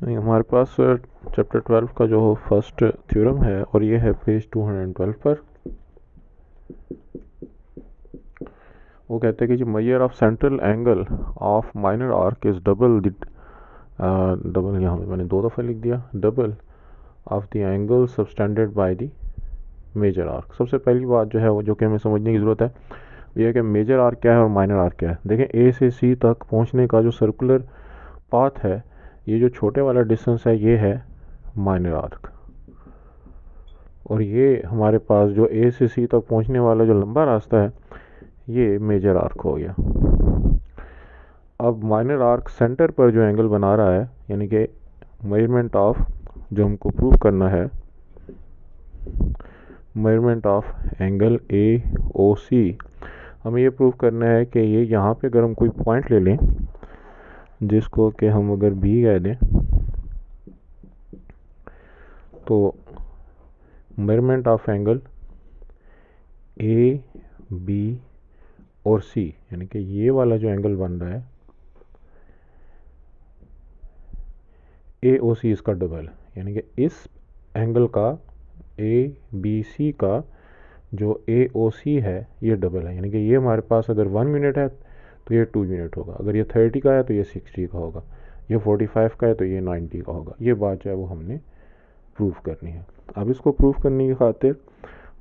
हमारे पास चैप्टर 12 का जो फर्स्ट थ्योरम है और ये है पेज 212 पर। वो कहते हैं कि जो measure of central angle of minor arc is double the double, यहाँ पे मैंने दो दफ़ा लिख दिया, double of the angle subtended by the major arc. सबसे पहली बात जो है वो जो कि हमें समझने की ज़रूरत है ये है कि मेजर आर्क क्या है और माइनर आर्क क्या है। देखें, ए से सी तक पहुंचने का जो सर्कुलर पाथ है, ये जो छोटे वाला डिस्टेंस है ये है माइनर आर्क, और ये हमारे पास जो ए से सी तक पहुंचने वाला जो लंबा रास्ता है ये मेजर आर्क हो गया। अब माइनर आर्क सेंटर पर जो एंगल बना रहा है, यानी कि मेजरमेंट ऑफ, जो हमको प्रूव करना है, measurement of angle A O सी, हमें ये प्रूव करना है कि ये यहाँ पे अगर हम कोई पॉइंट ले लें जिसको कि हम अगर बी कह दें, तो measurement of angle A B और सी, यानी कि ये वाला जो एंगल बन रहा है ए ओ सी इसका डबल, यानी कि इस एंगल का ए बी सी का जो ए ओ सी है ये डबल है। यानी कि ये हमारे पास अगर 1 मिनट है तो ये 2 मिनट होगा, अगर ये 30 का है तो ये 60 का होगा, ये 45 का है तो ये 90 का होगा। ये बात जो है वो हमने प्रूफ करनी है। अब इसको प्रूफ करने की खातिर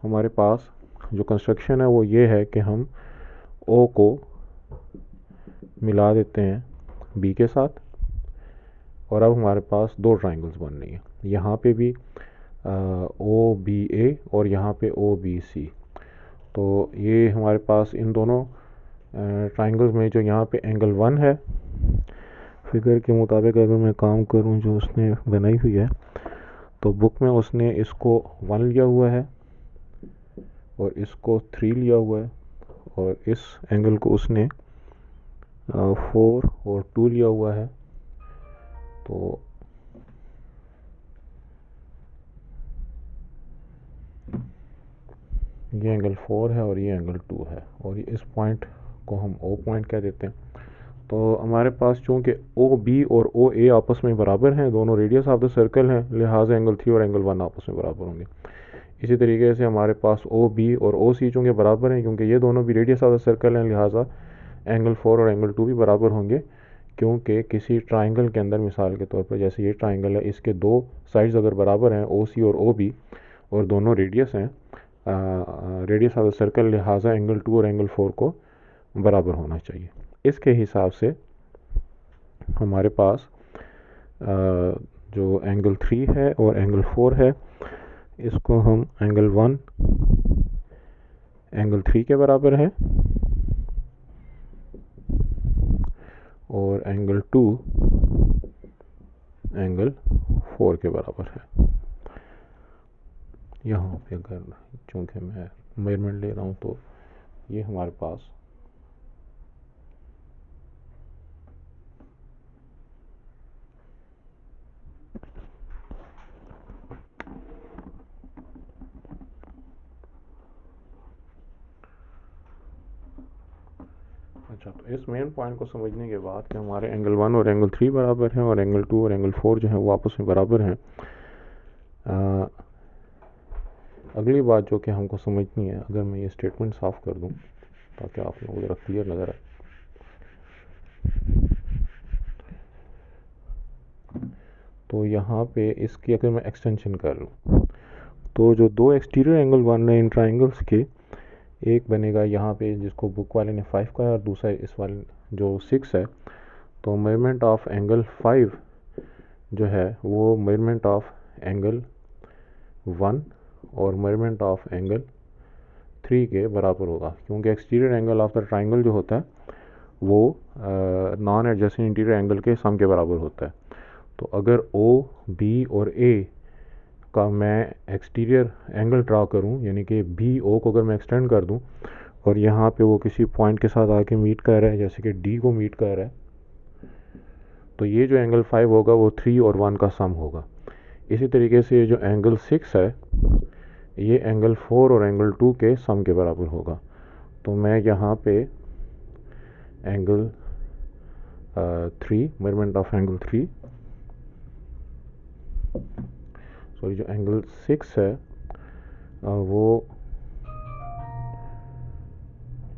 हमारे पास जो कंस्ट्रक्शन है वो ये है कि हम ओ को मिला देते हैं बी के साथ, और अब हमारे पास दो ट्राइंगल्स बन रही हैं, यहाँ पे भी ओ बी ए और यहाँ पे ओ बी सी। तो ये हमारे पास इन दोनों ट्राइंगल्स में जो यहाँ पे एंगल 1 है, फिगर के मुताबिक अगर मैं काम करूँ जो उसने बनाई हुई है, तो बुक में उसने इसको 1 लिया हुआ है और इसको 3 लिया हुआ है, और इस एंगल को उसने 4 और 2 लिया हुआ है। तो ये एंगल 4 है और ये एंगल 2 है, और इस पॉइंट को हम ओ पॉइंट कह देते हैं। तो हमारे पास चूँकि ओ बी और ओ ए आपस में बराबर हैं, दोनों रेडियस ऑफ द सर्कल हैं, लिहाजा एंगल 3 और एंगल 1 आपस में बराबर होंगे। इसी तरीके से हमारे पास ओ बी और ओ सी चूँकि बराबर हैं, क्योंकि ये दोनों भी रेडियस ऑफ द सर्कल हैं, लिहाजा एंगल 4 और एंगल 2 भी बराबर होंगे। क्योंकि किसी ट्राइंगल के अंदर, मिसाल के तौर पर जैसे ये ट्राइंगल है, इसके दो साइड्स अगर बराबर हैं ओ सी और ओ बी, और दोनों रेडियस हैं रेडियस ऑफ द सर्कल, लिहाजा एंगल 2 और एंगल 4 को बराबर होना चाहिए। इसके हिसाब से हमारे पास जो एंगल 3 है और एंगल 4 है, इसको हम एंगल 1 एंगल 3 के बराबर है और एंगल 2 एंगल 4 के बराबर है। यहाँ पे अगर चूँकि मैं मेजरमेंट ले रहा हूँ तो ये हमारे पास अच्छा, तो इस मेन पॉइंट को समझने के बाद कि हमारे एंगल 1 और एंगल 3 बराबर हैं और एंगल 2 और एंगल 4 जो है वो आपस में बराबर हैं, अगली बात जो कि हमको समझनी है, अगर मैं ये स्टेटमेंट साफ़ कर दूं ताकि आप लोगों को ज़रा क्लियर नज़र आए, तो यहाँ पे इसकी अगर मैं एक्सटेंशन कर लूँ तो जो दो एक्सटीरियर एंगल बन रहे हैं इन ट्राइंगल्स के, एक बनेगा यहाँ पे जिसको बुक वाले ने 5 का है और दूसरा इस वाले जो 6 है। तो मेजरमेंट ऑफ एंगल 5 जो है वो मेजरमेंट ऑफ एंगल 1 और मेजरमेंट ऑफ एंगल 3 के बराबर होगा, क्योंकि exterior angle of the triangle जो होता है वो नॉन एडजेसेंट इंटीरियर एंगल के सम के बराबर होता है। तो अगर ओ बी और ए का मैं एक्सटीरियर एंगल ड्रा करूं, यानी कि बी ओ को अगर मैं एक्सटेंड कर दूं और यहाँ पे वो किसी पॉइंट के साथ आके मीट कर रहा है, जैसे कि डी को मीट कर रहा है, तो ये जो एंगल 5 होगा वो 3 और 1 का सम होगा। इसी तरीके से ये जो एंगल 6 है ये एंगल 4 और एंगल 2 के सम के बराबर होगा। तो मैं यहाँ पे angle 3, measurement of angle 3 sorry, जो एंगल 6 है वो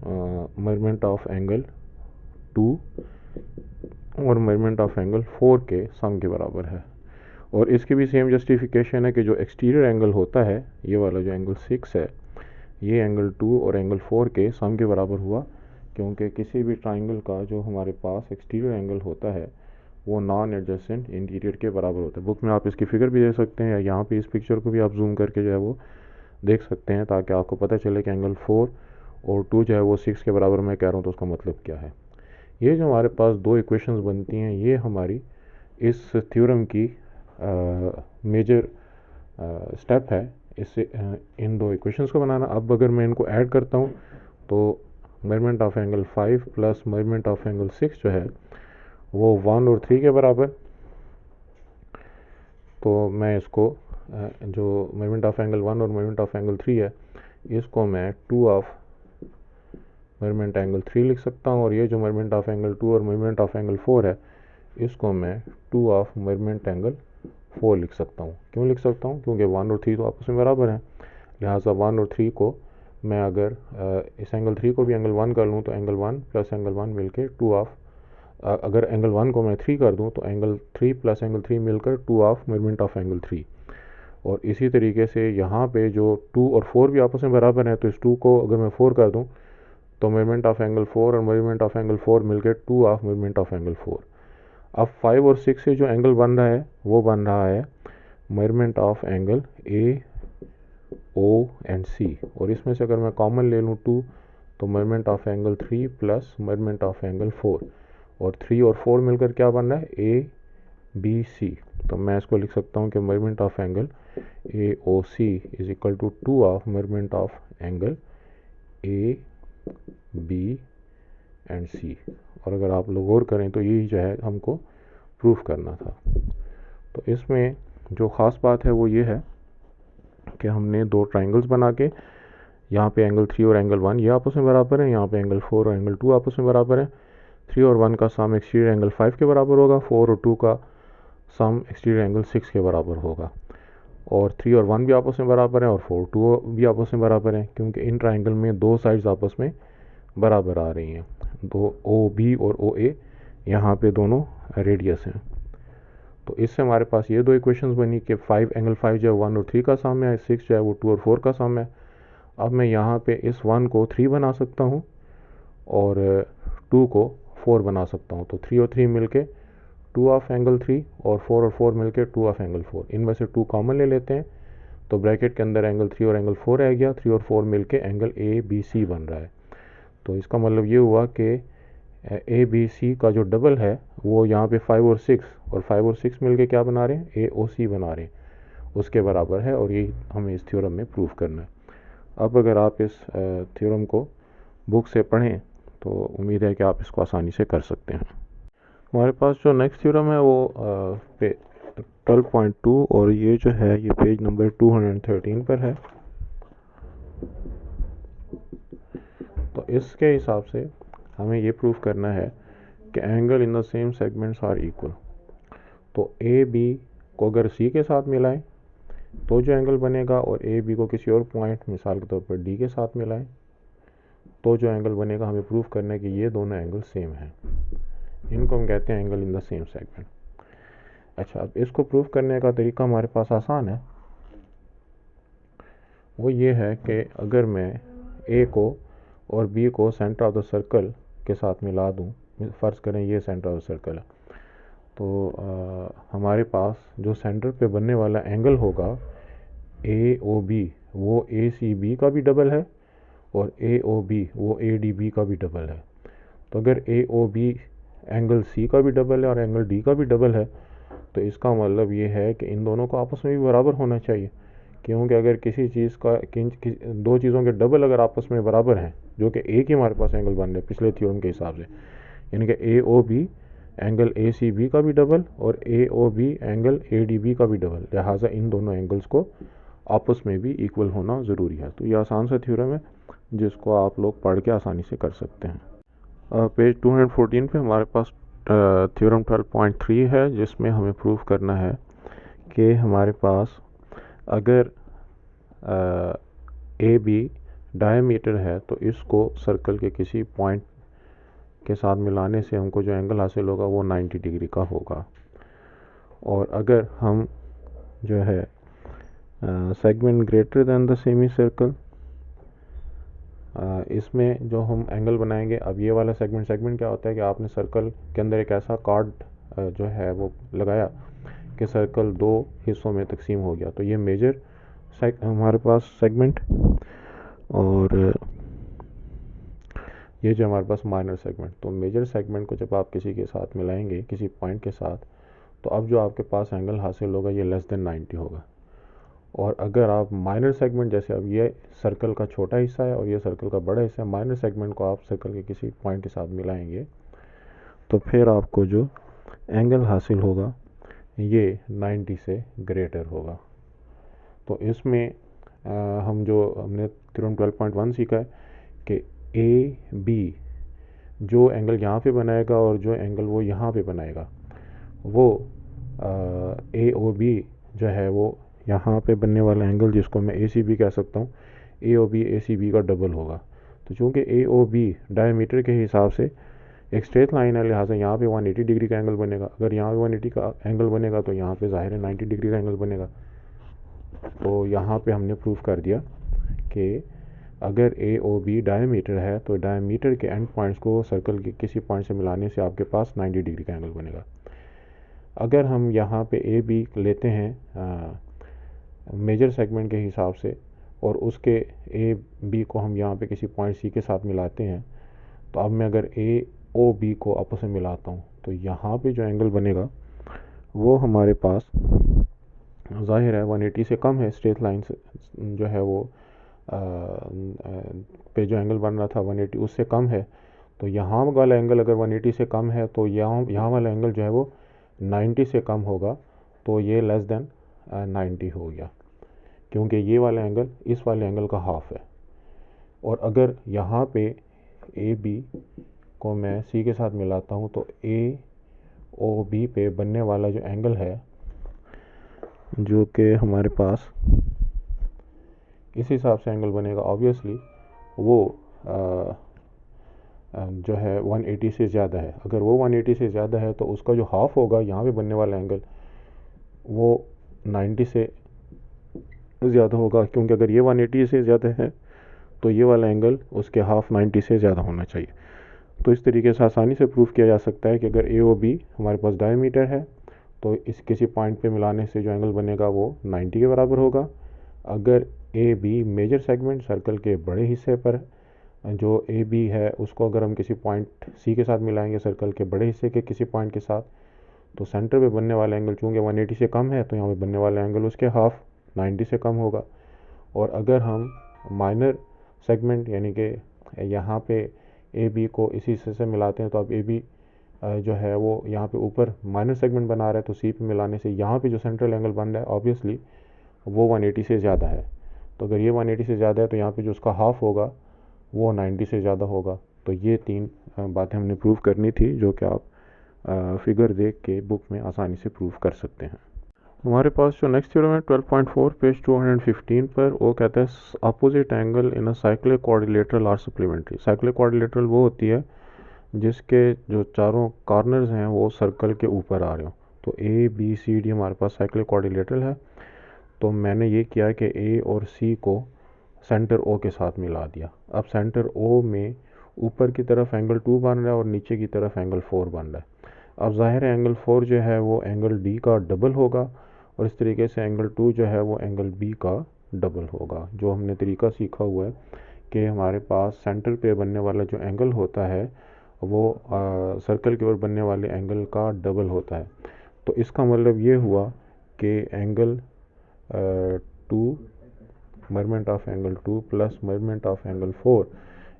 मेजरमेंट ऑफ एंगल 2 और मेजरमेंट ऑफ एंगल 4 के सम के बराबर है। और इसकी भी सेम जस्टिफिकेशन है कि जो एक्सटीरियर एंगल होता है, ये वाला जो एंगल 6 है, ये एंगल 2 और एंगल 4 के सम के बराबर हुआ, क्योंकि किसी भी ट्राइंगल का जो हमारे पास एक्सटीरियर एंगल होता है वो नॉन एडजेसेंट इंटीरियर के बराबर होता है। बुक में आप इसकी फिगर भी दे सकते हैं, या यहाँ पे इस पिक्चर को भी आप जूम करके जो है वो देख सकते हैं, ताकि आपको पता चले कि एंगल 4 और 2 जो है वो 6 के बराबर मैं कह रहा हूँ तो उसका मतलब क्या है। ये जो हमारे पास दो इक्वेशंस बनती हैं, ये हमारी इस थ्योरम की मेजर स्टेप है, इससे इन दो इक्वेशंस को बनाना। अब अगर मैं इनको ऐड करता हूँ तो measurement of angle 5 plus measurement of angle 6 जो है वो 1 और 3 के बराबर। तो मैं इसको जो मेजरमेंट ऑफ एंगल 1 और मेजरमेंट ऑफ एंगल 3 है, इसको मैं 2 ऑफ मेजरमेंट एंगल 3 लिख सकता हूँ, और ये जो मेजरमेंट ऑफ एंगल 2 और मेजरमेंट ऑफ एंगल 4 है, इसको मैं 2 ऑफ मेजरमेंट एंगल 4 लिख सकता हूँ। क्यों लिख सकता हूँ? क्योंकि 1 और 3 तो आपस में बराबर हैं, लिहाजा 1 और 3 को मैं अगर इस एंगल 3 को भी एंगल 1 कर लूँ तो एंगल 1 प्लस एंगल 1 मिलकर 2 ऑफ, अगर एंगल 1 को मैं 3 कर दूँ तो एंगल 3 प्लस एंगल 3 मिलकर 2 ऑफ मेजरमेंट ऑफ एंगल 3। और इसी तरीके से यहाँ पे जो 2 और 4 भी आपस में बराबर हैं, तो इस 2 को अगर मैं 4 कर दूँ तो मेजरमेंट ऑफ एंगल 4 और मेजरमेंट ऑफ एंगल 4 मिलकर 2 ऑफ मेजरमेंट ऑफ एंगल 4। अब 5 और 6 से जो एंगल बन रहा है वो बन रहा है measurement of angle A, O and C. और इसमें से अगर मैं कॉमन ले लूँ 2, तो measurement of angle 3 plus measurement of angle 4, और 3 और 4 मिलकर क्या बन रहा है? A B C. तो मैं इसको लिख सकता हूँ कि measurement of angle A O C is equal to 2 of measurement of angle A B and C. और अगर आप लोग और करें तो यही जो है हमको प्रूफ करना था। तो इसमें जो ख़ास बात है वो ये है कि हमने दो ट्राइंगल्स बना के, यहाँ पे एंगल 3 और एंगल 1 ये आपस में बराबर हैं, यहाँ पे एंगल 4 और एंगल 2 आपस में बराबर हैं। 3 और 1 का सम एक्सटीरियर एंगल 5 के बराबर होगा, 4 और 2 का सम एक्सटीरियर एंगल 6 के बराबर होगा। और 3 और 1 भी आपस में बराबर हैं और 4 2 भी आपस में बराबर हैं, क्योंकि इन ट्राइंगल में दो साइड्स आपस में बराबर आ रही हैं। दो ओ बी और ओ ए यहाँ पे दोनों रेडियस हैं। तो इससे हमारे पास ये दो इक्वेशंस बनी कि 5 एंगल 5 जो है 1 और 3 का सम है, 6 जो है वो 2 और 4 का सम है। अब मैं यहाँ पे इस 1 को 3 बना सकता हूँ और 2 को 4 बना सकता हूँ। तो 3 और 3 मिलके 2 ऑफ एंगल 3 और 4 और 4 मिलके 2 ऑफ एंगल 4। इनमें से 2 कॉमन ले लेते हैं, तो ब्रैकेट के अंदर एंगल 3 और एंगल 4 रह गया। 3 और 4 मिलके एंगल ए बी सी बन रहा है। तो इसका मतलब ये हुआ कि ए बी सी का जो डबल है वो यहाँ पे 5 और 6, और 5 और 6 मिलके क्या बना रहे हैं? ए ओ सी बना रहे हैं, उसके बराबर है। और ये हमें इस थ्योरम में प्रूफ करना है। अब अगर आप इस थ्योरम को बुक से पढ़ें तो उम्मीद है कि आप इसको आसानी से कर सकते हैं। हमारे पास जो नेक्स्ट थ्योरम है वो 12.2, और ये जो है ये पेज नंबर 213 पर है। तो इसके हिसाब से हमें ये प्रूफ करना है कि angle in the same segments are equal. तो ए बी को अगर सी के साथ मिलाएं तो जो एंगल बनेगा, और ए बी को किसी और पॉइंट मिसाल के तौर पर डी के साथ मिलाएं तो जो एंगल बनेगा, हमें प्रूफ करना है कि ये दोनों एंगल सेम हैं। इनको हम कहते हैं angle in the same segment. अच्छा, अब इसको प्रूफ करने का तरीका हमारे पास आसान है। वो ये है कि अगर मैं ए को और बी को सेंटर ऑफ द सर्कल के साथ मिला दूं, फ़र्ज़ करें ये सेंटर ऑफ द सर्कल है, तो हमारे पास जो सेंटर पे बनने वाला एंगल होगा ए ओ बी, वो ए सी बी का भी डबल है, और ए ओ बी वो ए डी बी का भी डबल है। तो अगर ए ओ बी एंगल सी का भी डबल है और एंगल डी का भी डबल है, तो इसका मतलब ये है कि इन दोनों को आपस में भी बराबर होना चाहिए। क्योंकि अगर किसी चीज़ का दो चीज़ों के डबल अगर आपस में बराबर हैं, जो कि एक ही हमारे पास एंगल बन रहे पिछले थ्योरम के हिसाब से, यानी कि A O B angle A C B का भी डबल और A O B angle A D B का भी डबल, लिहाजा इन दोनों एंगल्स को आपस में भी इक्वल होना ज़रूरी है। तो ये आसान सा थ्योरम है जिसको आप लोग पढ़ के आसानी से कर सकते हैं। पेज 214 पे हमारे पास थ्योरम 12.3 है, जिसमें हमें प्रूफ करना है कि हमारे पास अगर ए बी डायमीटर है तो इसको सर्कल के किसी पॉइंट के साथ मिलाने से हमको जो एंगल हासिल होगा वो 90 डिग्री का होगा। और अगर हम जो है segment greater than the semi circle, इसमें जो हम एंगल बनाएंगे, अब ये वाला सेगमेंट क्या होता है कि आपने सर्कल के अंदर एक ऐसा कार्ड जो है वो लगाया कि सर्कल दो हिस्सों में तकसीम हो गया, तो ये मेजर हमारे पास सेगमेंट, और ये जो हमारे पास माइनर सेगमेंट। तो मेजर सेगमेंट को जब आप किसी के साथ मिलाएंगे, किसी पॉइंट के साथ, तो अब जो आपके पास एंगल हासिल होगा ये लेस देन 90 होगा। और अगर आप माइनर सेगमेंट, जैसे अब ये सर्कल का छोटा हिस्सा है और ये सर्कल का बड़ा हिस्सा है, माइनर सेगमेंट को आप सर्कल के किसी पॉइंट के साथ मिलाएंगे तो फिर आपको जो एंगल हासिल होगा ये 90 से ग्रेटर होगा। तो इसमें हमने थ्योरम 12.1 सीखा है कि ए बी जो एंगल यहाँ पे बनाएगा और जो एंगल वो यहाँ पे बनाएगा वो ए ओ बी जो है वो यहाँ पे बनने वाला एंगल, जिसको मैं ए सी बी कह सकता हूँ, ए ओ बी ए सी बी का डबल होगा। तो चूँकि ए ओ बी डायमीटर के हिसाब से एक स्ट्रेट लाइन है, लिहाजा यहाँ पे 180 डिग्री का एंगल बनेगा। अगर यहाँ पे 180 का एंगल बनेगा तो यहाँ पे ज़ाहिर है 90 डिग्री का एंगल बनेगा। तो यहाँ पे हमने प्रूफ कर दिया कि अगर ए ओ बी डायमीटर है तो डायमीटर के एंड पॉइंट्स को सर्कल के किसी पॉइंट से मिलाने से आपके पास 90 डिग्री का एंगल बनेगा। अगर हम यहाँ पे ए बी लेते हैं मेजर सेगमेंट के हिसाब से और उसके ए बी को हम यहाँ पे किसी पॉइंट सी के साथ मिलाते हैं, तो अब मैं अगर ए ओ बी को आपस में मिलाता हूँ तो यहाँ पे जो एंगल बनेगा वो हमारे पास ज़ाहिर है 180 से कम है। स्ट्रेट लाइन से जो है वो पे जो एंगल बन रहा था 180 उससे कम है। तो यहाँ वाला एंगल अगर 180 से कम है तो यहाँ वाला एंगल जो है वो 90 से कम होगा, तो ये लेस देन 90 हो गया, क्योंकि ये वाला एंगल इस वाले एंगल का हाफ है। और अगर यहाँ पे ए बी को मैं सी के साथ मिलाता हूँ तो ए ओ बी पे बनने वाला जो एंगल है, जो कि हमारे पास इस हिसाब से एंगल बनेगा, ऑब्वियसली वो जो है 180 से ज़्यादा है। अगर वो 180 से ज़्यादा है तो उसका जो हाफ होगा यहाँ पे बनने वाला एंगल वो 90 से ज़्यादा होगा, क्योंकि अगर ये 180 से ज़्यादा है तो ये वाला एंगल उसके हाफ 90 से ज़्यादा होना चाहिए। तो इस तरीके से आसानी से प्रूफ किया जा सकता है कि अगर ए ओ बी हमारे पास डायमीटर है तो इस किसी पॉइंट पे मिलाने से जो एंगल बनेगा वो 90 के बराबर होगा। अगर A B major segment circle के बड़े हिस्से पर जो ए बी है उसको अगर हम किसी पॉइंट सी के साथ मिलाएंगे सर्कल के बड़े हिस्से के किसी पॉइंट के साथ, तो सेंटर पे बनने वाला एंगल चूँकि 180 से कम है तो यहाँ पे बनने वाला एंगल उसके हाफ 90 से कम होगा। और अगर हम माइनर सेगमेंट यानी कि यहाँ पे ए बी को इसी हिस्से से मिलाते हैं, तो अब ए बी जो है वो यहाँ पे ऊपर माइनर सेगमेंट बना रहा है, तो सी पे मिलाने से यहाँ पे जो सेंट्रल एंगल बन रहा है ऑब्वियसली वो 180 से ज़्यादा है। तो अगर ये 180 से ज़्यादा है तो यहाँ पे जो उसका हाफ होगा वो 90 से ज़्यादा होगा। तो ये तीन बातें हमने प्रूव करनी थी, जो कि आप फिगर देख के बुक में आसानी से प्रूव कर सकते हैं। हमारे पास जो नेक्स्ट थ्योरम है 12.4 पेज 215 पर, वो कहता है opposite angle in a cyclic quadrilateral are supplementary. Cyclic quadrilateral वो होती है जिसके जो चारों कॉर्नर्स हैं वो सर्कल के ऊपर आ रहे हो। तो ए बी सी डी हमारे पास साइक्लिक क्वाड्रिलेटरल है। तो मैंने ये किया कि ए और सी को सेंटर ओ के साथ मिला दिया। अब सेंटर ओ में ऊपर की तरफ एंगल 2 बन रहा है और नीचे की तरफ एंगल 4 बन रहा है। अब ज़ाहिर है एंगल 4 जो है वो एंगल डी का डबल होगा, और इस तरीके से एंगल 2 जो है वो एंगल बी का डबल होगा। जो हमने तरीका सीखा हुआ है कि हमारे पास सेंटर पे बनने वाला जो एंगल होता है वो सर्कल के ऊपर बनने वाले एंगल का डबल होता है। तो इसका मतलब ये हुआ कि angle 2 measurement of angle 2 plus measurement of angle 4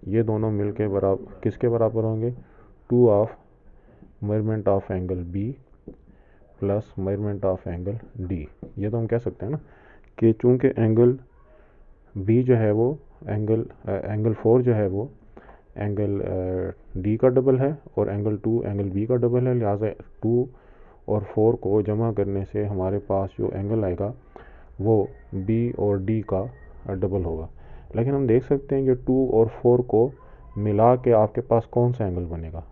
ये दोनों मिलके बराबर किसके बराबर होंगे? 2 of measurement of angle B plus measurement of angle D. ये तो हम कह सकते हैं ना कि चूंकि एंगल बी जो है वो एंगल 4 जो है वो एंगल डी का डबल है और एंगल 2 एंगल बी का डबल है, लिहाजा 2 और 4 को जमा करने से हमारे पास जो एंगल आएगा वो B और D का डबल होगा। लेकिन हम देख सकते हैं कि 2 और 4 को मिला के आपके पास कौन सा एंगल बनेगा।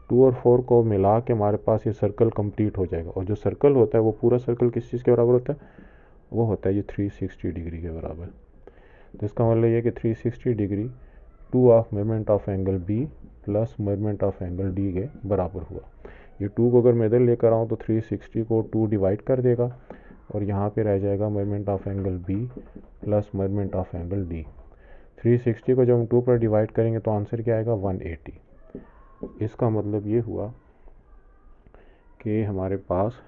2 और 4 को मिला के हमारे पास ये सर्कल कंप्लीट हो जाएगा, और जो सर्कल होता है वो पूरा सर्कल किस चीज़ के बराबर होता है, वो होता है ये 360 डिग्री के बराबर। तो इसका मतलब ये कि 360 degree 2 of measurement of angle B plus measurement of angle D के बराबर हुआ। ये 2 को अगर मैं इधर लेकर आऊँ तो 360 को 2 डिवाइड कर देगा और यहाँ पे रह जाएगा measurement of angle B plus measurement of angle D। 360 को जब हम 2 पर डिवाइड करेंगे तो आंसर क्या आएगा, 180। इसका मतलब ये हुआ कि हमारे पास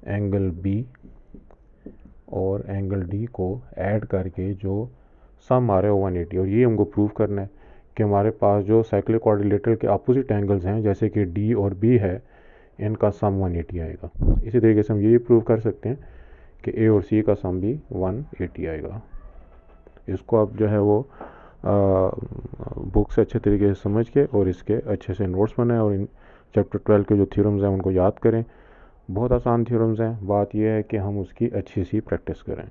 एंगल B और एंगल D को ऐड करके जो सम आ रहा है 180, और ये हमको प्रूव करना है कि हमारे पास जो साइक्लिक क्वाड्रिलेटरल के अपोजिट एंगल्स हैं जैसे कि D और B है, इनका सम 180 आएगा। इसी तरीके से हम ये प्रूव कर सकते हैं कि A और C का सम भी 180 आएगा। इसको आप जो है वो बुक से अच्छे तरीके से समझ के और इसके अच्छे से नोट्स बनाएं और इन चैप्टर 12 के जो थ्योरम्स हैं उनको याद करें। बहुत आसान थ्योरम्स हैं, बात यह है कि हम उसकी अच्छी सी प्रैक्टिस करें।